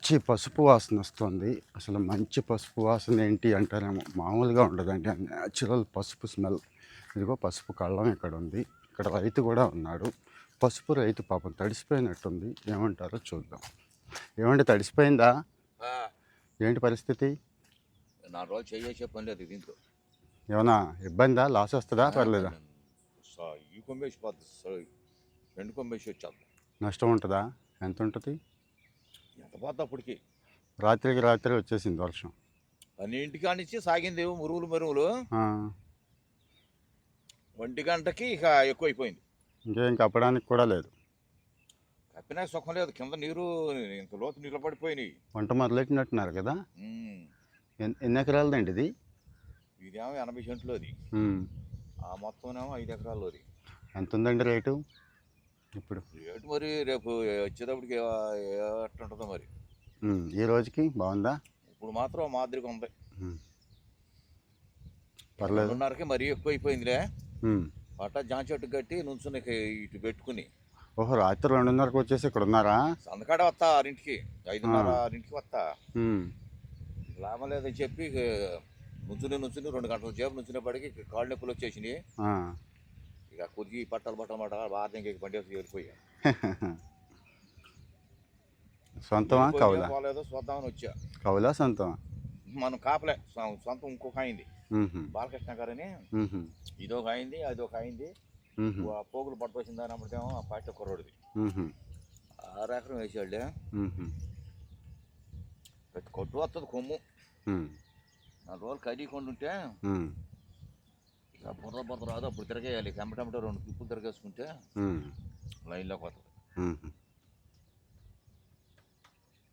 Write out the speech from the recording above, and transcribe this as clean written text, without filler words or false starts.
మంచి పసుపు వాసన వస్తుంది. అసలు మంచి పసుపు వాసన ఏంటి అంటారేమో, మామూలుగా ఉండదండి. న్యాచురల్ పసుపు స్మెల్. ఇదిగో పసుపు కళ్ళం ఇక్కడ ఉంది. ఇక్కడ రైతు కూడా ఉన్నాడు. పసుపు రైతు పాపం తడిసిపోయినట్టుంది. ఏమంటారో చూద్దాం. ఏమంటే తడిసిపోయిందా? ఏంటి పరిస్థితి? 4 రోజులు చేసే పని లేదు దీంతో. ఏమన్నా ఇబ్బందా? లాస్ వస్తుందా? పర్లేదా? ఈ కొమ్మేసి పోతుంది, 2 కొమ్మేసి వచ్చేద్దాం. నష్టం ఉంటుందా? ఎంత ఉంటుంది? ఎంత పోద్ది అప్పటికి? రాత్రికి రాత్రి వచ్చేసింది వర్షం. 12 కానించి సాగింది మురుగులు. 1 గంటకి ఇక ఎక్కువైపోయింది. ఇంకేం కప్పడానికి కూడా లేదు. కప్పినా సుఖం లేదు. కింద నీరు ఇంత లోతు నిలబడిపోయినాయి. వంట మొదలెట్టినట్టున్నారు కదా? ఎన్ని ఎకరాలదండి ఇది? ఇదేమో 80 సెంట్లోది. ఆ మొత్తంనేమో 5 ఎకరాల్లోది. ఎంత ఉందండి రేటు ఇప్పుడు? రేటు మరి రేపు వచ్చేటప్పటికి ఎట్టుంటుందో మరి. ఈ రోజుకి బాగుందా? ఇప్పుడు మాత్రం మాదిరిగా ఉంది. పర్లేదు. 2:30కి మరీ ఎక్కువ అయిపోయిందిలే. పట్టా జాన్ చెట్టు కట్టి నుంచుని ఇటు పెట్టుకుని. ఓహో, రాత్రి 2:30కి వచ్చేసి ఇక్కడ ఉన్నారా? సందకాడ వస్తా 6ంటికి, 5:30, 6ంటికి వస్తా. లాభం లేదని చెప్పి నుంచుని 2 గంటల సేపు నుంచునేపటికి కాళ్ళు నొప్పులు వచ్చేసినాయి. ఇక కుర్చీ పట్టాలు బాగా పండేసి వెళ్ళిపోయా. సొంతమా కౌలా? పోలేదో చూద్దామని వచ్చా. కౌలా సొంతమా? మనం కాపలే. సొంతం ఇంకొక అయింది బాలకృష్ణ గారని. ఇదొక అయింది, అదొక అయింది. పోగులు పట్టుకొచ్చిన దాని అప్పుడేమో ఆ పార్టీ కుర్రోడిది. 6 ఎకరం వేసాడులే. ప్రతి కొట్టు వస్తుంది కొమ్ము. 4 రోజులు కదీకుండా ఉంటే ఇక బుర్ర రాదు. అప్పుడు తిరగేయాలి. టమటమటో 2 టిప్పులు తిరగేసుకుంటే లైన్లోకి వస్తుంది.